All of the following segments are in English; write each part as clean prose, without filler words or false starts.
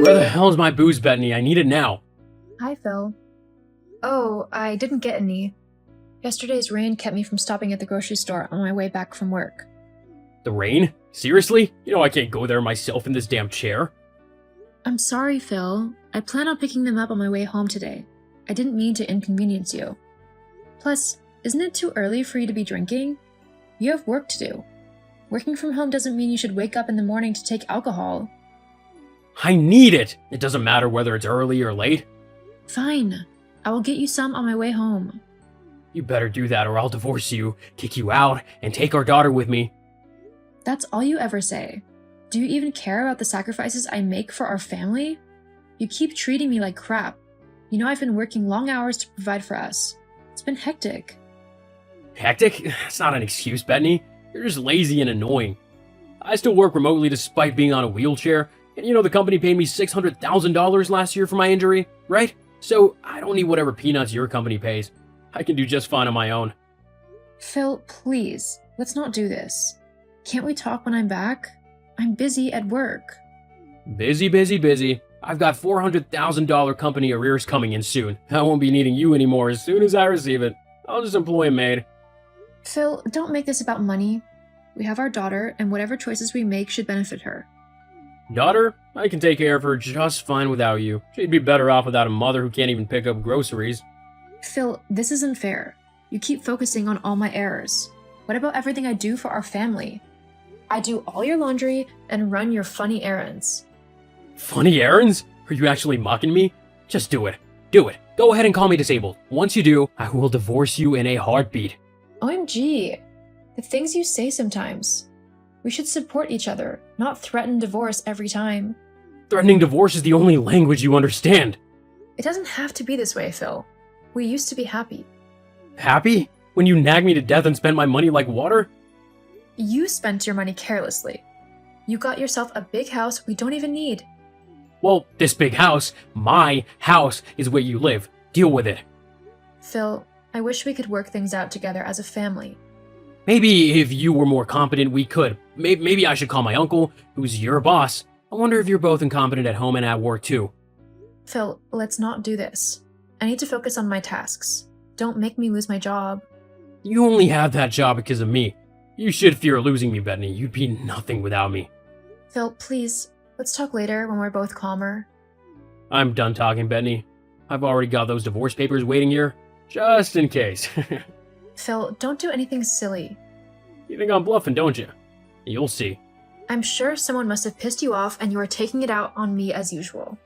Where the hell is my booze, Bethany? I need it now. Hi, Phil. Oh, I didn't get any. Yesterday's rain kept me from stopping at the grocery store on my way back from work. The rain? Seriously? You know I can't go there myself in this damn chair. I'm sorry, Phil. I plan on picking them up on my way home today. I didn't mean to inconvenience you. Plus, isn't it too early for you to be drinking? You have work to do. Working from home doesn't mean you should wake up in the morning to take alcohol. I need it! It doesn't matter whether it's early or late. Fine. I will get you some on my way home. You better do that or I'll divorce you, kick you out, and take our daughter with me. That's all you ever say. Do you even care about the sacrifices I make for our family? You keep treating me like crap. You know I've been working long hours to provide for us. It's been hectic. Hectic? That's not an excuse, Bethany. You're just lazy and annoying. I still work remotely despite being on a wheelchair, and you know the company paid me $600,000 last year for my injury, right? So I don't need whatever peanuts your company pays. I can do just fine on my own. Phil, please, let's not do this. Can't we talk when I'm back? I'm busy at work. Busy. I've got $400,000 company arrears coming in soon. I won't be needing you anymore as soon as I receive it. I'll just employ a maid. Phil, don't make this about money. We have our daughter, and whatever choices we make should benefit her. Daughter? I can take care of her just fine without you. She'd be better off without a mother who can't even pick up groceries. Phil, this isn't fair. You keep focusing on all my errors. What about everything I do for our family? I do all your laundry and run your funny errands. Funny errands? Are you actually mocking me? Just do it. Do it. Go ahead and call me disabled. Once you do, I will divorce you in a heartbeat. OMG. The things you say sometimes. We should support each other, not threaten divorce every time. Threatening divorce is the only language you understand. It doesn't have to be this way, Phil. We used to be happy. Happy? When you nag me to death and spend my money like water? You spent your money carelessly. You got yourself a big house we don't even need. Well, this big house, my house, is where you live. Deal with it. Phil, I wish we could work things out together as a family. Maybe if you were more competent, we could. Maybe I should call my uncle, who's your boss. I wonder if you're both incompetent at home and at work too. Phil, let's not do this. I need to focus on my tasks. Don't make me lose my job. You only have that job because of me. You should fear losing me, Bethany. You'd be nothing without me. Phil, please, let's talk later when we're both calmer. I'm done talking, Bethany. I've already got those divorce papers waiting here, just in case. Phil, don't do anything silly. You think I'm bluffing, don't you? You'll see. I'm sure someone must have pissed you off and you are taking it out on me as usual.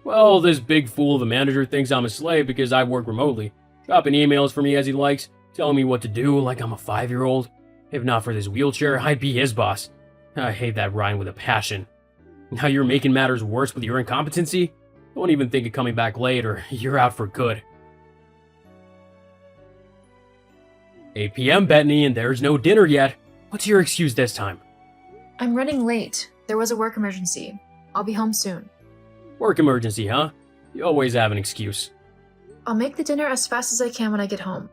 Well, this big fool of a manager thinks I'm a slave because I work remotely, dropping emails for me as he likes, telling me what to do like I'm a 5-year-old. If not for this wheelchair, I'd be his boss. I hate that Ryan with a passion. Now you're making matters worse with your incompetency? Don't even think of coming back late or you're out for good. 8 p.m., Bethany, and there's no dinner yet. What's your excuse this time? I'm running late. There was a work emergency. I'll be home soon. Work emergency, huh? You always have an excuse. I'll make the dinner as fast as I can when I get home.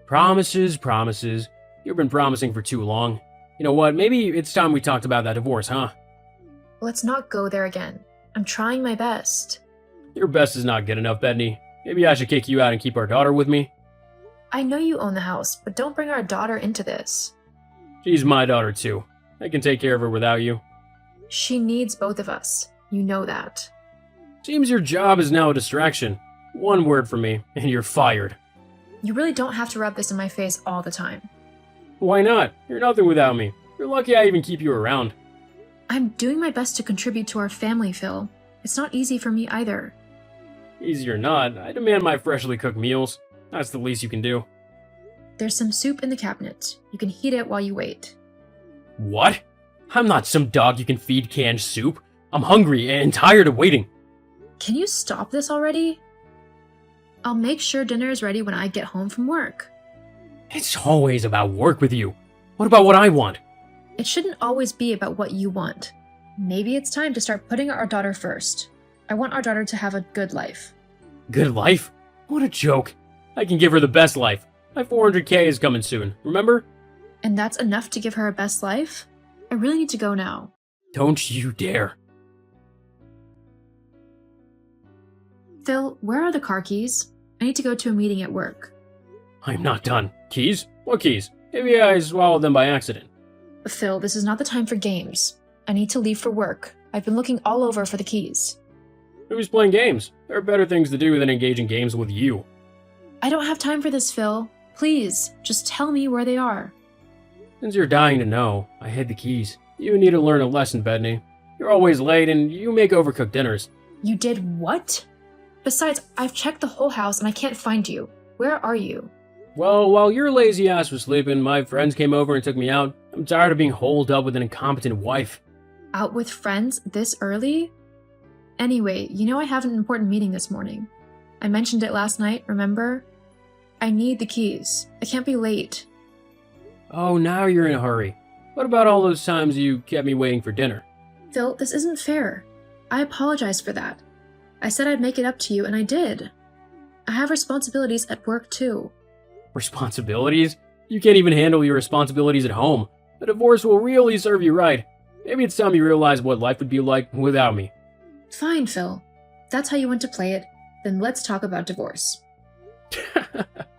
Promises. You've been promising for too long. You know what, maybe it's time we talked about that divorce, huh? Let's not go there again. I'm trying my best. Your best is not good enough, Bethany. Maybe I should kick you out and keep our daughter with me? I know you own the house, but don't bring our daughter into this. She's my daughter too. I can take care of her without you. She needs both of us. You know that. Seems your job is now a distraction. One word from me, and you're fired. You really don't have to rub this in my face all the time. Why not? You're nothing without me. You're lucky I even keep you around. I'm doing my best to contribute to our family, Phil. It's not easy for me either. Easy or not, I demand my freshly cooked meals. That's the least you can do. There's some soup in the cabinet. You can heat it while you wait. What? I'm not some dog you can feed canned soup. I'm hungry and tired of waiting. Can you stop this already? I'll make sure dinner is ready when I get home from work. It's always about work with you. What about what I want? It shouldn't always be about what you want. Maybe it's time to start putting our daughter first. I want our daughter to have a good life. Good life? What a joke. I can give her the best life. My 400K is coming soon, remember? And that's enough to give her a best life? I really need to go now. Don't you dare. Phil, where are the car keys? I need to go to a meeting at work. I'm not done. Keys? What keys? Maybe I swallowed them by accident. Phil, this is not the time for games. I need to leave for work. I've been looking all over for the keys. Who's playing games? There are better things to do than engage in games with you. I don't have time for this, Phil. Please, just tell me where they are. Since you're dying to know, I hid the keys. You need to learn a lesson, Bethany. You're always late and you make overcooked dinners. You did what? Besides, I've checked the whole house and I can't find you. Where are you? Well, while your lazy ass was sleeping, my friends came over and took me out. I'm tired of being holed up with an incompetent wife. Out with friends this early? Anyway, you know I have an important meeting this morning. I mentioned it last night, remember? I need the keys. I can't be late. Oh, now you're in a hurry. What about all those times you kept me waiting for dinner? Phil, this isn't fair. I apologize for that. I said I'd make it up to you, and I did. I have responsibilities at work, too. Responsibilities? You can't even handle your responsibilities at home. A divorce will really serve you right. Maybe it's time you realize what life would be like without me. Fine, Phil. If that's how you want to play it, then let's talk about divorce.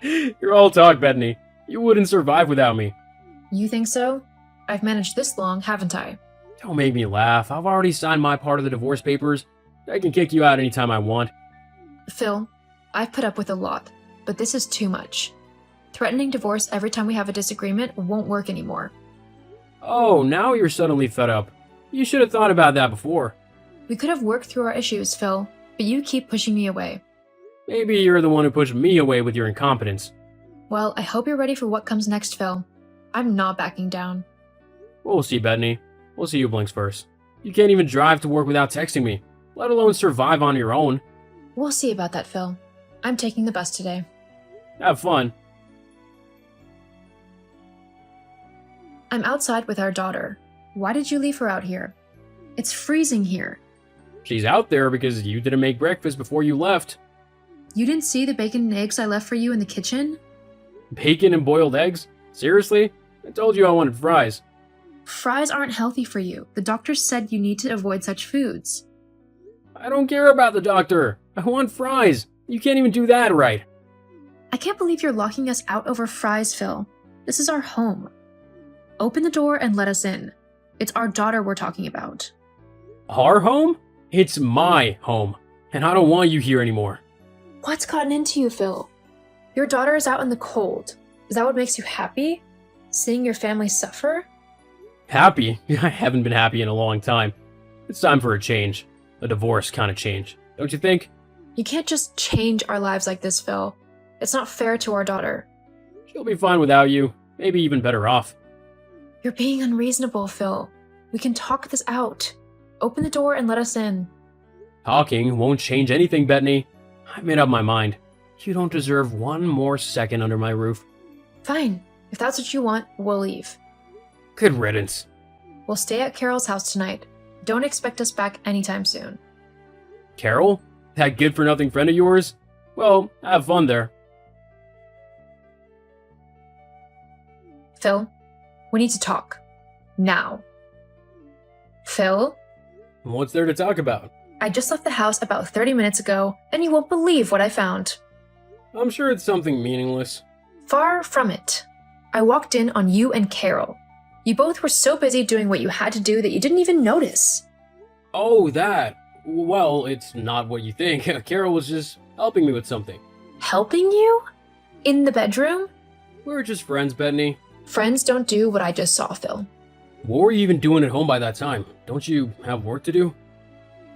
You're all talk, Bethany. You wouldn't survive without me. You think so? I've managed this long, haven't I? Don't make me laugh. I've already signed my part of the divorce papers. I can kick you out anytime I want. Phil, I've put up with a lot, but this is too much. Threatening divorce every time we have a disagreement won't work anymore. Oh, now you're suddenly fed up. You should have thought about that before. We could have worked through our issues, Phil, but you keep pushing me away. Maybe you're the one who pushed me away with your incompetence. Well, I hope you're ready for what comes next, Phil. I'm not backing down. We'll see, Bethany. We'll see who blinks first. You can't even drive to work without texting me, let alone survive on your own. We'll see about that, Phil. I'm taking the bus today. Have fun. I'm outside with our daughter. Why did you leave her out here? It's freezing here. She's out there because you didn't make breakfast before you left. You didn't see the bacon and eggs I left for you in the kitchen? Bacon and boiled eggs? Seriously? I told you I wanted fries. Fries aren't healthy for you. The doctor said you need to avoid such foods. I don't care about the doctor. I want fries. You can't even do that right. I can't believe you're locking us out over fries, Phil. This is our home. Open the door and let us in. It's our daughter we're talking about. Our home? It's my home. And I don't want you here anymore. What's gotten into you, Phil? Your daughter is out in the cold. Is that what makes you happy? Seeing your family suffer? Happy? I haven't been happy in a long time. It's time for a change. A divorce kind of change. Don't you think? You can't just change our lives like this, Phil. It's not fair to our daughter. She'll be fine without you. Maybe even better off. You're being unreasonable, Phil. We can talk this out. Open the door and let us in. Talking won't change anything, Bethany. I made up my mind. You don't deserve one more second under my roof. Fine. If that's what you want, we'll leave. Good riddance. We'll stay at Carol's house tonight. Don't expect us back anytime soon. Carol? That good-for-nothing friend of yours? Well, have fun there. Phil, we need to talk. Now. Phil? What's there to talk about? I just left the house about 30 minutes ago, and you won't believe what I found. I'm sure it's something meaningless. Far from it. I walked in on you and Carol. You both were so busy doing what you had to do that you didn't even notice. Oh, that. Well, it's not what you think. Carol was just helping me with something. Helping you? In the bedroom? We were just friends, Bethany. Friends don't do what I just saw, Phil. What were you even doing at home by that time? Don't you have work to do?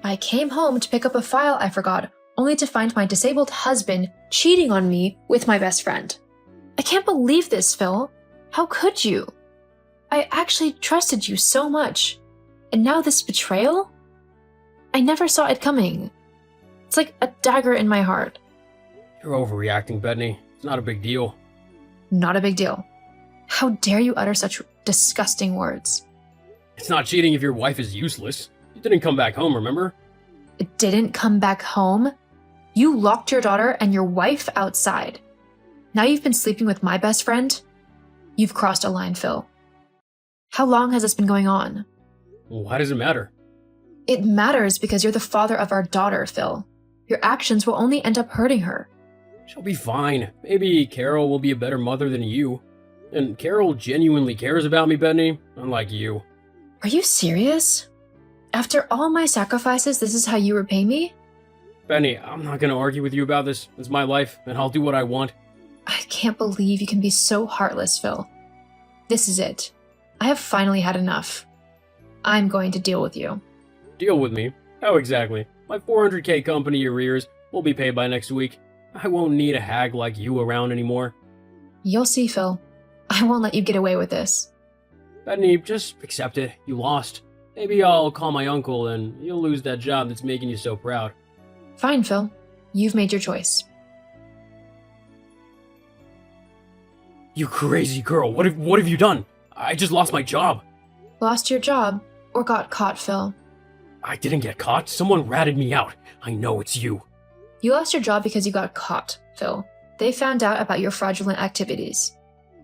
I came home to pick up a file I forgot, only to find my disabled husband cheating on me with my best friend. I can't believe this, Phil. How could you? I actually trusted you so much. And now this betrayal? I never saw it coming. It's like a dagger in my heart. You're overreacting, Bethany. It's not a big deal. Not a big deal. How dare you utter such disgusting words? It's not cheating if your wife is useless. You didn't come back home, remember? It didn't come back home? You locked your daughter and your wife outside. Now you've been sleeping with my best friend? You've crossed a line, Phil. How long has this been going on? Why does it matter? It matters because you're the father of our daughter, Phil. Your actions will only end up hurting her. She'll be fine. Maybe Carol will be a better mother than you. And Carol genuinely cares about me, Bethany, unlike you. Are you serious? After all my sacrifices, this is how you repay me? Bethany, I'm not gonna argue with you about this. It's my life, and I'll do what I want. I can't believe you can be so heartless, Phil. This is it. I have finally had enough. I'm going to deal with you. Deal with me? How exactly? My 400k company arrears will be paid by next week. I won't need a hag like you around anymore. You'll see, Phil. I won't let you get away with this. Bethany, just accept it. You lost. Maybe I'll call my uncle and you'll lose that job that's making you so proud. Fine, Phil. You've made your choice. You crazy girl, what have you done? I just lost my job. Lost your job, or got caught, Phil? I didn't get caught. Someone ratted me out. I know it's you. You lost your job because you got caught, Phil. They found out about your fraudulent activities.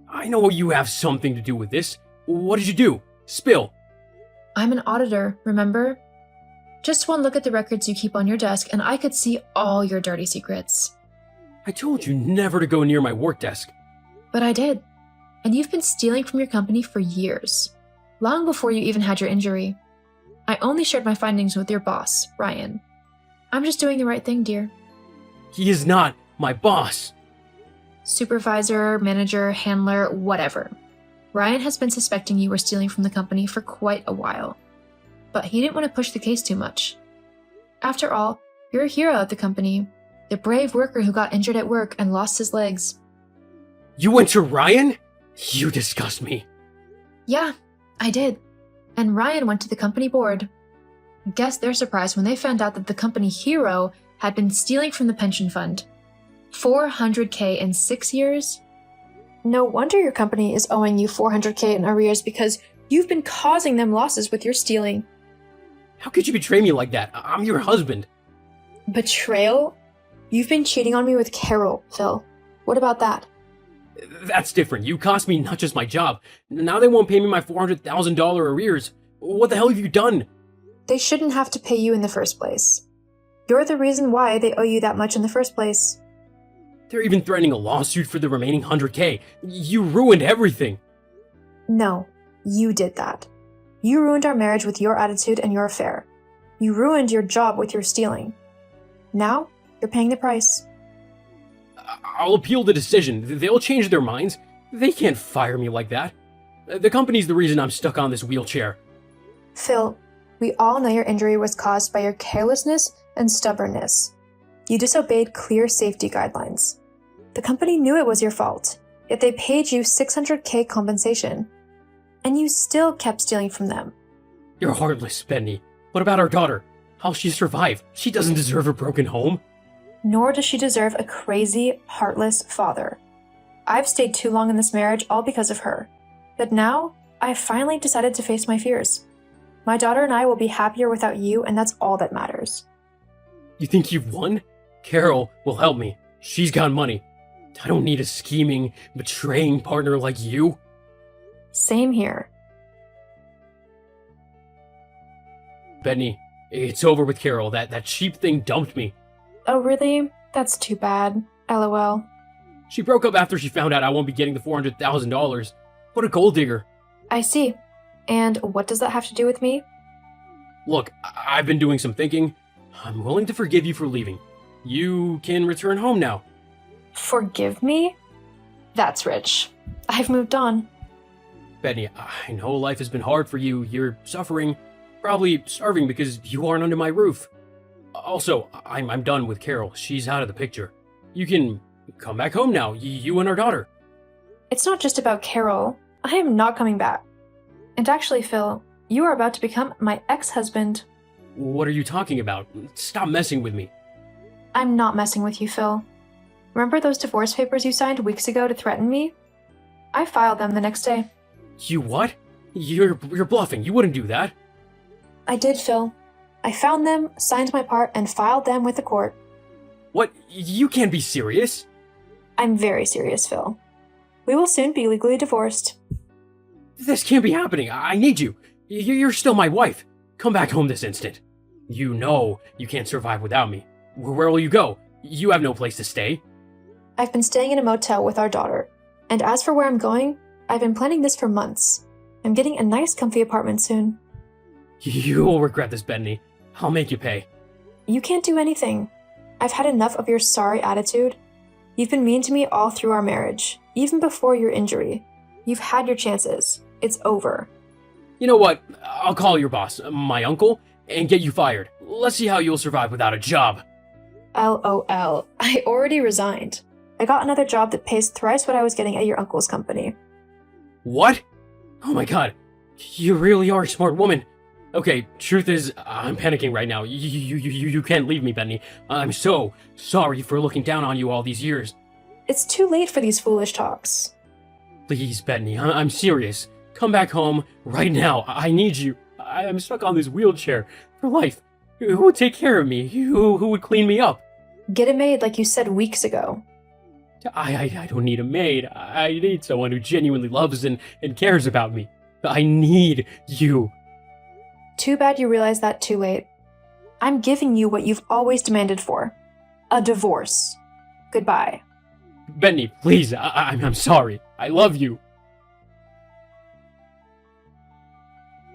I know you have something to do with this. What did you do? Spill. I'm an auditor, remember? Just one look at the records you keep on your desk and I could see all your dirty secrets. I told you never to go near my work desk. But I did. And you've been stealing from your company for years. Long before you even had your injury. I only shared my findings with your boss, Ryan. I'm just doing the right thing, dear. He is not my boss. Supervisor, manager, handler, whatever. Ryan has been suspecting you were stealing from the company for quite a while. But he didn't want to push the case too much. After all, you're a hero of the company. The brave worker who got injured at work and lost his legs. You went to Ryan? You disgust me. Yeah, I did. And Ryan went to the company board. Guess they're surprised when they found out that the company hero had been stealing from the pension fund. 400k in 6 years? No wonder your company is owing you 400k in arrears because you've been causing them losses with your stealing. How could you betray me like that? I'm your husband. Betrayal? You've been cheating on me with Carol, Phil. What about that? That's different. You cost me not just my job. Now they won't pay me my $400,000 arrears. What the hell have you done? They shouldn't have to pay you in the first place. You're the reason why they owe you that much in the first place. They're even threatening a lawsuit for the remaining 100k. You ruined everything. No, you did that. You ruined our marriage with your attitude and your affair. You ruined your job with your stealing. Now, you're paying the price. I'll appeal the decision. They'll change their minds. They can't fire me like that. The company's the reason I'm stuck on this wheelchair. Phil, we all know your injury was caused by your carelessness and stubbornness. You disobeyed clear safety guidelines. The company knew it was your fault, yet they paid you 600k compensation. And you still kept stealing from them. You're heartless, Benny. What about our daughter? How'll she survive? She doesn't deserve a broken home. Nor does she deserve a crazy, heartless father. I've stayed too long in this marriage all because of her. But now, I've finally decided to face my fears. My daughter and I will be happier without you, and that's all that matters. You think you've won? Carol will help me. She's got money. I don't need a scheming, betraying partner like you. Same here. Benny, it's over with Carol. That cheap thing dumped me. Oh, really? That's too bad. LOL. She broke up after she found out I won't be getting the $400,000. What a gold digger. I see. And what does that have to do with me? Look, I've been doing some thinking. I'm willing to forgive you for leaving. You can return home now. Forgive me? That's rich. I've moved on. Benny, I know life has been hard for you. You're suffering, probably starving because you aren't under my roof. Also, I'm done with Carol. She's out of the picture. You can come back home now, you and our daughter. It's not just about Carol. I am not coming back. And actually, Phil, you are about to become my ex-husband. What are you talking about? Stop messing with me. I'm not messing with you, Phil. Remember those divorce papers you signed weeks ago to threaten me? I filed them the next day. You what? You're bluffing. You wouldn't do that. I did, Phil. I found them, signed my part, and filed them with the court. What? You can't be serious. I'm very serious, Phil. We will soon be legally divorced. This can't be happening. I need you. You're still my wife. Come back home this instant. You know you can't survive without me. Where will you go? You have no place to stay. I've been staying in a motel with our daughter. And as for where I'm going, I've been planning this for months. I'm getting a nice, comfy apartment soon. You will regret this, Bethany. I'll make you pay. You can't do anything. I've had enough of your sorry attitude. You've been mean to me all through our marriage, even before your injury. You've had your chances. It's over. You know what? I'll call your boss, my uncle, and get you fired. Let's see how you'll survive without a job. LOL. I already resigned. I got another job that pays thrice what I was getting at your uncle's company. What? Oh my god. You really are a smart woman. Okay, truth is, I'm panicking right now. You can't leave me, Bethany. I'm so sorry for looking down on you all these years. It's too late for these foolish talks. Please, Bethany, I'm serious. Come back home right now. I need you. I'm stuck on this wheelchair for life. Who would take care of me? Who would clean me up? Get a maid like you said weeks ago. I don't need a maid. I need someone who genuinely loves and cares about me. I need you. Too bad you realized that too late. I'm giving you what you've always demanded for. A divorce. Goodbye. Bethany, please, I'm sorry. I love you.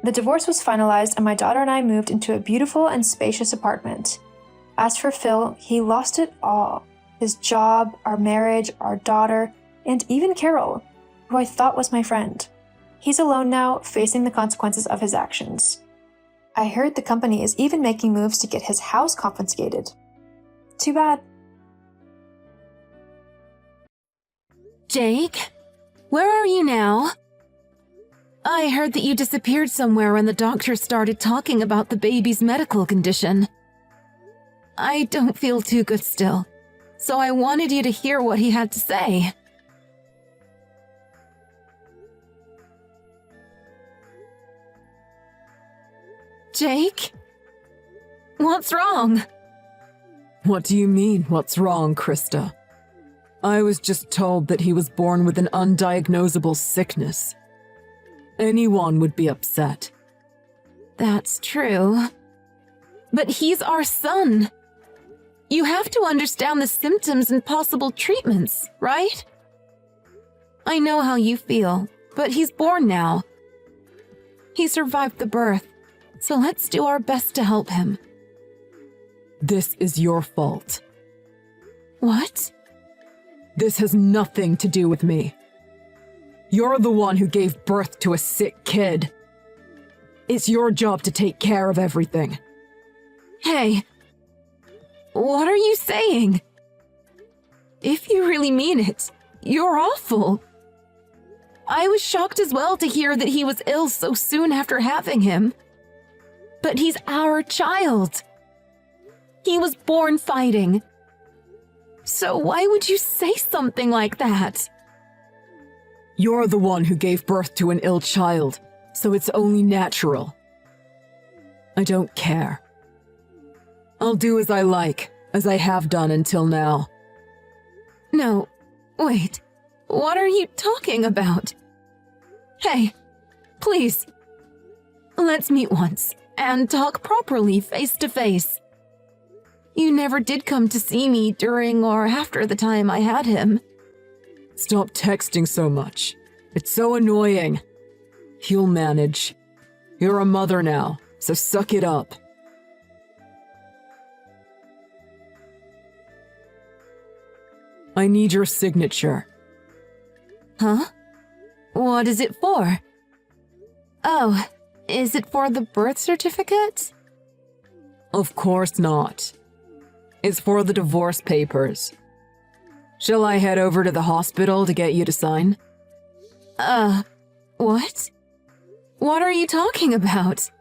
The divorce was finalized and my daughter and I moved into a beautiful and spacious apartment. As for Phil, he lost it all. His job, our marriage, our daughter, and even Carol, who I thought was my friend. He's alone now, facing the consequences of his actions. I heard the company is even making moves to get his house confiscated. Too bad. Jake, where are you now? I heard that you disappeared somewhere when the doctor started talking about the baby's medical condition. I don't feel too good still, so I wanted you to hear what he had to say. Jake? What's wrong? What do you mean, what's wrong, Krista? I was just told that he was born with an undiagnosable sickness. Anyone would be upset. That's true. But he's our son. You have to understand the symptoms and possible treatments, right? I know how you feel, but he's born now. He survived the birth, so let's do our best to help him. This is your fault. What? This has nothing to do with me. You're the one who gave birth to a sick kid. It's your job to take care of everything. Hey, what are you saying? If you really mean it, you're awful. I was shocked as well to hear that he was ill so soon after having him. But he's our child. He was born fighting. So why would you say something like that? You're the one who gave birth to an ill child, so it's only natural. I don't care. I'll do as I like, as I have done until now. No, wait. What are you talking about? Hey, please. Let's meet once and talk properly face to face. You never did come to see me during or after the time I had him. Stop texting so much. It's so annoying. He'll manage. You're a mother now, so suck it up. I need your signature. Huh? What is it for? Oh, is it for the birth certificate? Of course not. It's for the divorce papers. Shall I head over to the hospital to get you to sign? What? What are you talking about?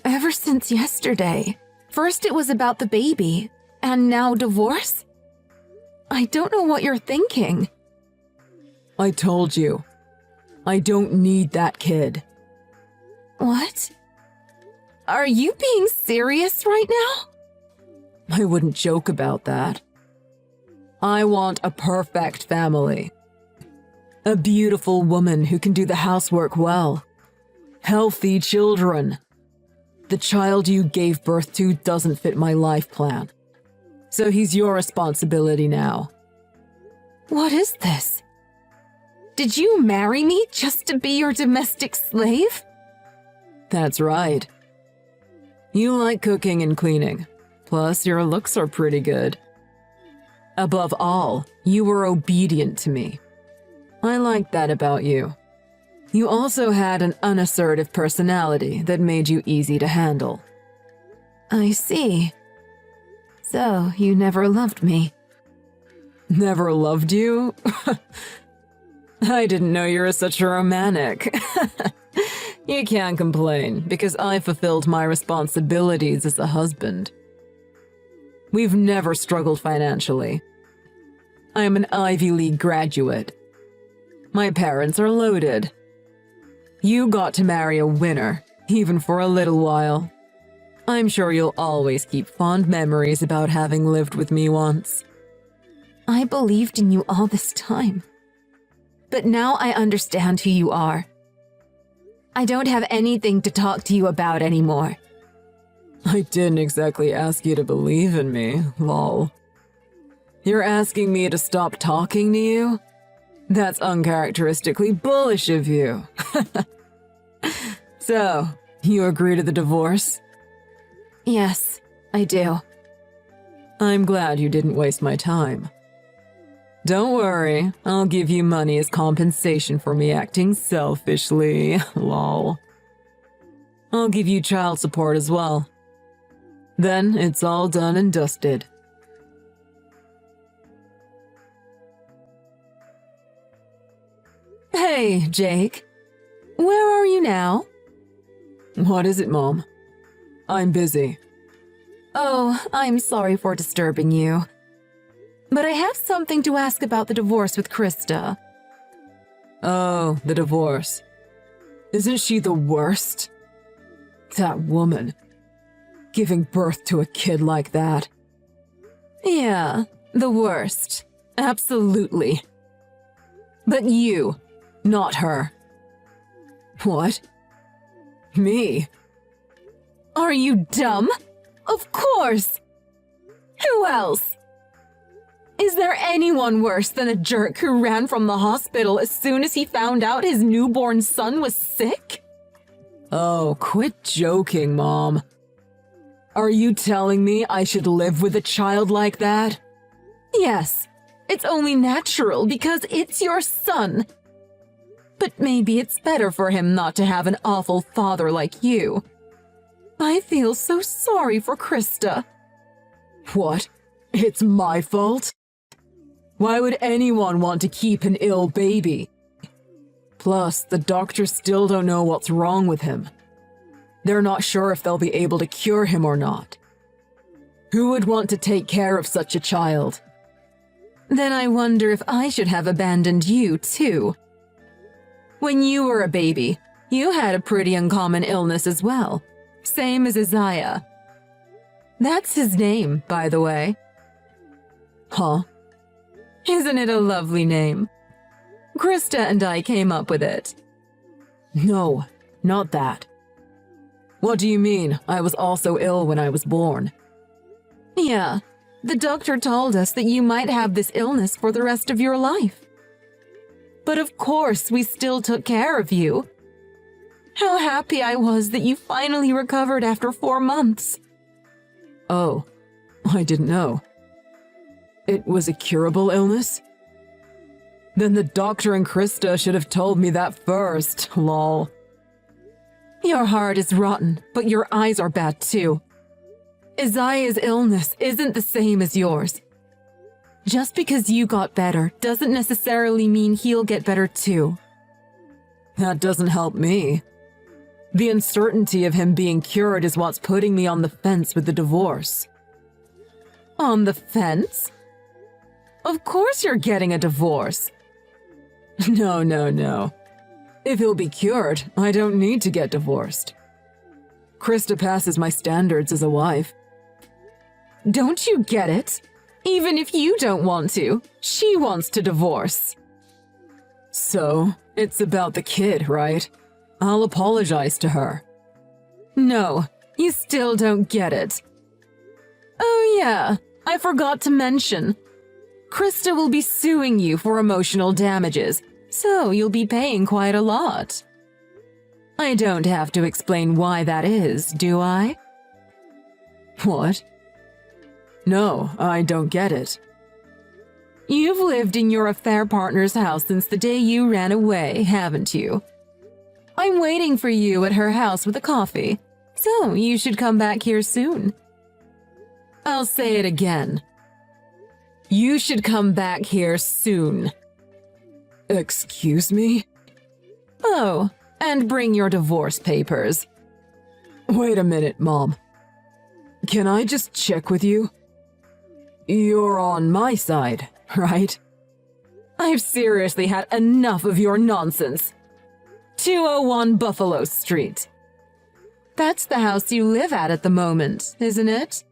Ever since yesterday, first it was about the baby, and now divorce? I don't know what you're thinking. I told you. I don't need that kid. What? Are you being serious right now? I wouldn't joke about that. I want a perfect family. A beautiful woman who can do the housework well. Healthy children. The child you gave birth to doesn't fit my life plan. So he's your responsibility now. What is this? Did you marry me just to be your domestic slave? That's right. You like cooking and cleaning. Plus, your looks are pretty good. Above all, you were obedient to me. I liked that about you. You also had an unassertive personality that made you easy to handle. I see. So, you never loved me. Never loved you? I didn't know you were such a romantic. You can't complain, because I fulfilled my responsibilities as a husband. We've never struggled financially. I am an Ivy League graduate. My parents are loaded. You got to marry a winner, even for a little while. I'm sure you'll always keep fond memories about having lived with me once. I believed in you all this time. But now I understand who you are. I don't have anything to talk to you about anymore. I didn't exactly ask you to believe in me, lol. You're asking me to stop talking to you? That's uncharacteristically bullish of you. So, you agree to the divorce? Yes, I do. I'm glad you didn't waste my time. Don't worry, I'll give you money as compensation for me acting selfishly, lol. I'll give you child support as well. Then it's all done and dusted. Hey, Jake. Where are you now? What is it, Mom? I'm busy. Oh, I'm sorry for disturbing you. But I have something to ask about the divorce with Krista. Oh, the divorce. Isn't she the worst? That woman. Giving birth to a kid like that. Yeah, the worst. Absolutely. But you, not her. What? Me? Are you dumb? Of course! Who else? Is there anyone worse than a jerk who ran from the hospital as soon as he found out his newborn son was sick? Oh, quit joking, Mom. Are you telling me I should live with a child like that? Yes, it's only natural because it's your son. But maybe it's better for him not to have an awful father like you. I feel so sorry for Krista. What? It's my fault? Why would anyone want to keep an ill baby? Plus, the doctors still don't know what's wrong with him. They're not sure if they'll be able to cure him or not. Who would want to take care of such a child? Then I wonder if I should have abandoned you, too. When you were a baby, you had a pretty uncommon illness as well. Same as Isaiah. That's his name, by the way. Huh? Isn't it a lovely name? Krista and I came up with it. No, not that. What do you mean, I was also ill when I was born? Yeah, the doctor told us that you might have this illness for the rest of your life. But of course, we still took care of you. How happy I was that you finally recovered after 4 months. Oh, I didn't know. It was a curable illness? Then the doctor and Krista should have told me that first, lol. Your heart is rotten, but your eyes are bad too. Isaiah's illness isn't the same as yours. Just because you got better doesn't necessarily mean he'll get better too. That doesn't help me. The uncertainty of him being cured is what's putting me on the fence with the divorce. On the fence? Of course you're getting a divorce. No. If he'll be cured, I don't need to get divorced. Krista passes my standards as a wife. Don't you get it? Even if you don't want to, she wants to divorce. So, it's about the kid, right? I'll apologize to her. No, you still don't get it. Oh yeah, I I forgot to mention. Krista will be suing you for emotional damages, so you'll be paying quite a lot. I don't have to explain why that is, do I? What? No, I don't get it. You've lived in your affair partner's house since the day you ran away, haven't you? I'm waiting for you at her house with a coffee, so you should come back here soon. I'll say it again. You should come back here soon. Excuse me? Oh, and bring your divorce papers. Wait a minute, Mom. Can I just check with you? You're on my side, right? I've seriously had enough of your nonsense. 201 Buffalo Street. That's the house you live at the moment, isn't it?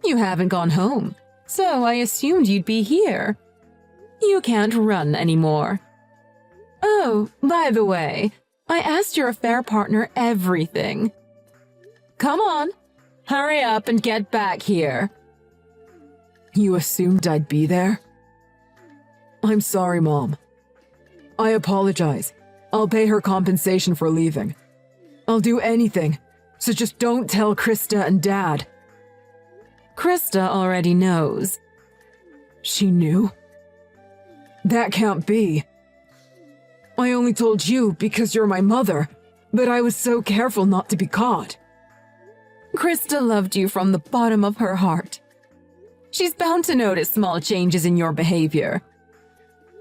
You haven't gone home, so I assumed you'd be here. You can't run anymore. Oh, by the way, I asked your affair partner everything. Come on, hurry up and get back here. You assumed I'd be there? I'm sorry, Mom. I apologize. I'll pay her compensation for leaving. I'll do anything, so just don't tell Krista and Dad. Krista already knows. She knew? That can't be. I only told you because you're my mother, but I was so careful not to be caught. Krista loved you from the bottom of her heart. She's bound to notice small changes in your behavior.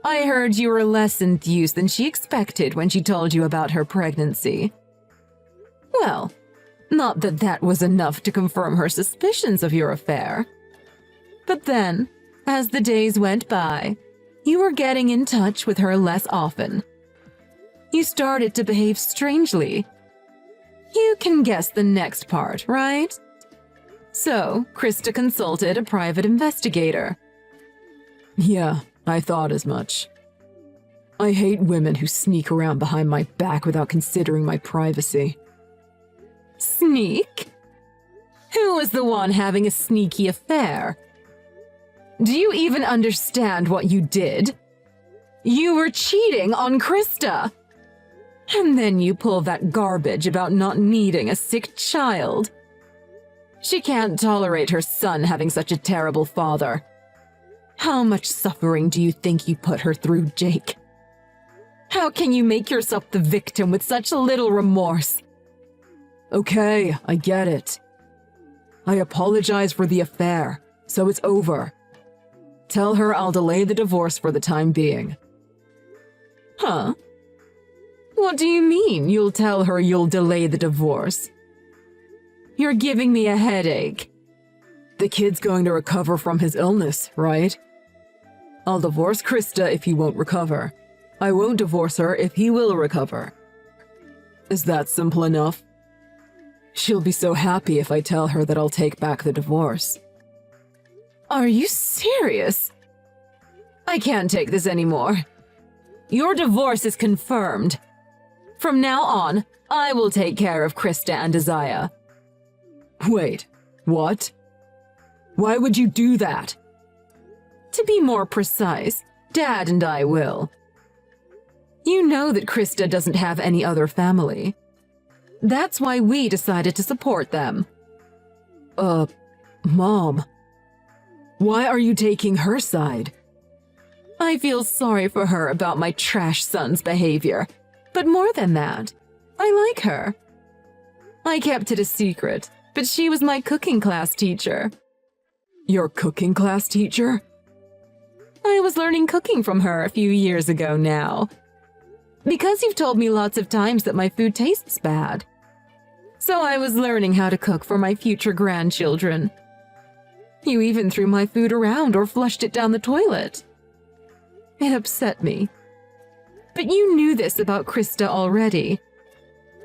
I heard you were less enthused than she expected when she told you about her pregnancy. Well, not that that was enough to confirm her suspicions of your affair. But then, as the days went by, you were getting in touch with her less often. You started to behave strangely. You can guess the next part, right? So, Krista consulted a private investigator. Yeah, I thought as much. I hate women who sneak around behind my back without considering my privacy. Sneak? Who was the one having a sneaky affair? Do you even understand what you did? You were cheating on Krista. And then you pull that garbage about not needing a sick child. She can't tolerate her son having such a terrible father. How much suffering do you think you put her through, Jake? How can you make yourself the victim with such little remorse? Okay, I get it. I apologize for the affair, so it's over. Tell her I'll delay the divorce for the time being. Huh? What do you mean you'll tell her you'll delay the divorce? You're giving me a headache. The kid's going to recover from his illness, right? I'll divorce Krista if he won't recover. I won't divorce her if he will recover. Is that simple enough? She'll be so happy if I tell her that I'll take back the divorce. Are you serious? I can't take this anymore. Your divorce is confirmed. From now on, I will take care of Krista and Isaiah. Wait, what? Why would you do that? To be more precise, Dad and I will. You know that Krista doesn't have any other family. That's why we decided to support them. Mom. Why are you taking her side? I feel sorry for her about my trash son's behavior, but more than that, I like her. I kept it a secret, but she was my cooking class teacher. Your cooking class teacher? I was learning cooking from her a few years ago now. Because you've told me lots of times that my food tastes bad. So I was learning how to cook for my future grandchildren. You even threw my food around or flushed it down the toilet. It upset me. But you knew this about Krista already.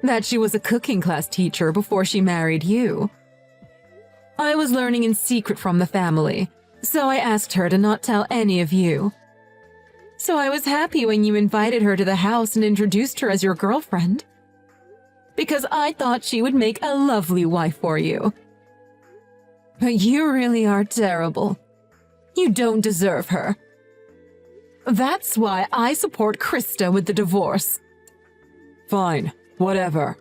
That she was a cooking class teacher before she married you. I was learning in secret from the family, so I asked her to not tell any of you. So I was happy when you invited her to the house and introduced her as your girlfriend. Because I thought she would make a lovely wife for you. But you really are terrible. You don't deserve her. That's why I support Krista with the divorce. Fine, whatever.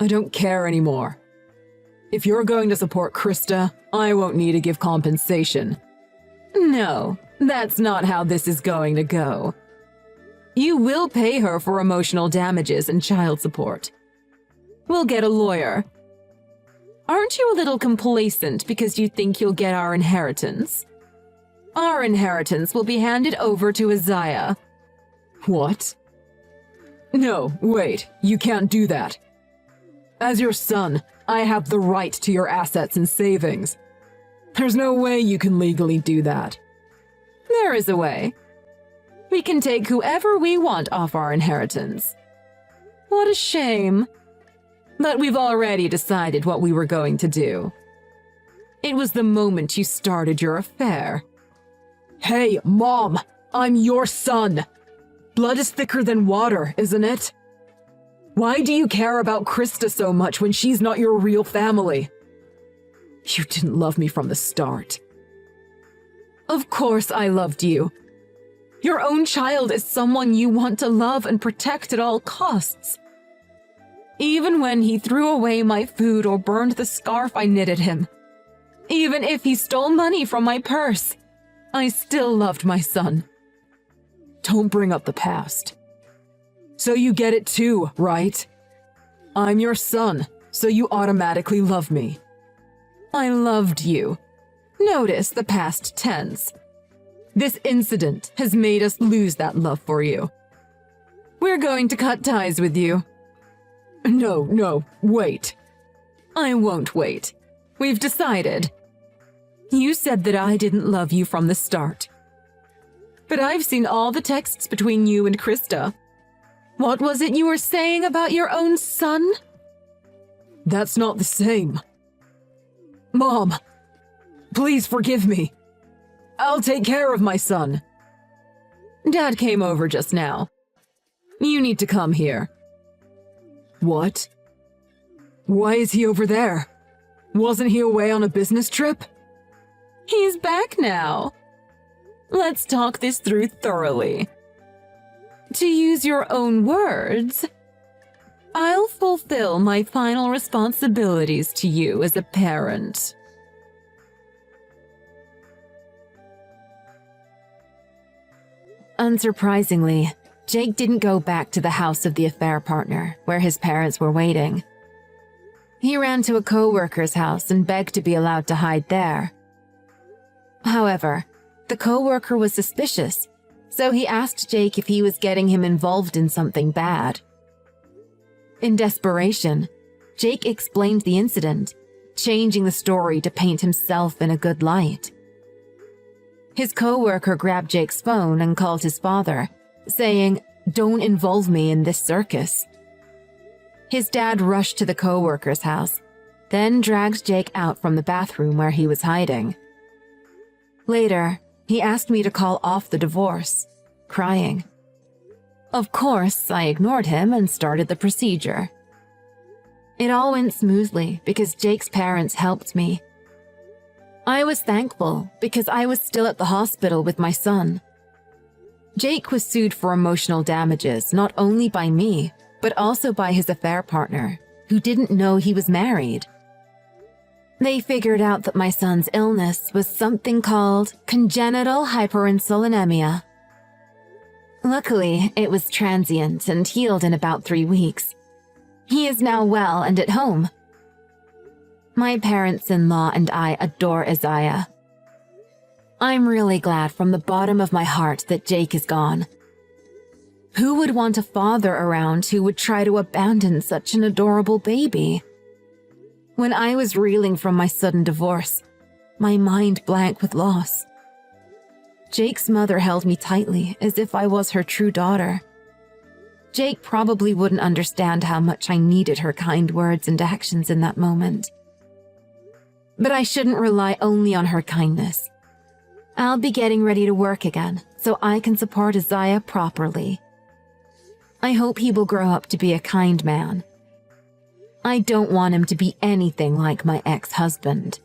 I don't care anymore. If you're going to support Krista, I won't need to give compensation. No, that's not how this is going to go. You will pay her for emotional damages and child support. We'll get a lawyer. Aren't you a little complacent because you think you'll get our inheritance? Our inheritance will be handed over to Isaiah. What? No, wait, you can't do that. As your son, I have the right to your assets and savings. There's no way you can legally do that. There is a way. We can take whoever we want off our inheritance. What a shame. But we've already decided what we were going to do. It was the moment you started your affair. Hey, Mom, I'm your son. Blood is thicker than water, isn't it? Why do you care about Krista so much when she's not your real family? You didn't love me from the start. Of course I loved you. Your own child is someone you want to love and protect at all costs. Even when he threw away my food or burned the scarf I knitted him. Even if he stole money from my purse, I still loved my son. Don't bring up the past. So you get it too, right? I'm your son, so you automatically love me. I loved you. Notice the past tense. This incident has made us lose that love for you. We're going to cut ties with you. No, wait. I won't wait. We've decided. You said that I didn't love you from the start. But I've seen all the texts between you and Krista. What was it you were saying about your own son? That's not the same. Mom, please forgive me. I'll take care of my son. Dad came over just now. You need to come here. What? Why is he over there? Wasn't he away on a business trip? He's back now. Let's talk this through thoroughly. To use your own words, I'll fulfill my final responsibilities to you as a parent. Unsurprisingly, Jake didn't go back to the house of the affair partner, where his parents were waiting. He ran to a co-worker's house and begged to be allowed to hide there. However, the co-worker was suspicious, so he asked Jake if he was getting him involved in something bad. In desperation, Jake explained the incident, changing the story to paint himself in a good light. His co-worker grabbed Jake's phone and called his father, saying, "Don't involve me in this circus." His dad rushed to the co-worker's house, then dragged Jake out from the bathroom where he was hiding. Later, he asked me to call off the divorce, crying. Of course, I ignored him and started the procedure. It all went smoothly because Jake's parents helped me. I was thankful because I was still at the hospital with my son. Jake was sued for emotional damages not only by me, but also by his affair partner, who didn't know he was married. They figured out that my son's illness was something called congenital hyperinsulinemia. Luckily, it was transient and healed in about 3 weeks. He is now well and at home. My parents-in-law and I adore Isaiah. I'm really glad from the bottom of my heart that Jake is gone. Who would want a father around who would try to abandon such an adorable baby? When I was reeling from my sudden divorce, my mind blank with loss, Jake's mother held me tightly as if I was her true daughter. Jake probably wouldn't understand how much I needed her kind words and actions in that moment. But I shouldn't rely only on her kindness. I'll be getting ready to work again so I can support Isaiah properly. I hope he will grow up to be a kind man. I don't want him to be anything like my ex-husband.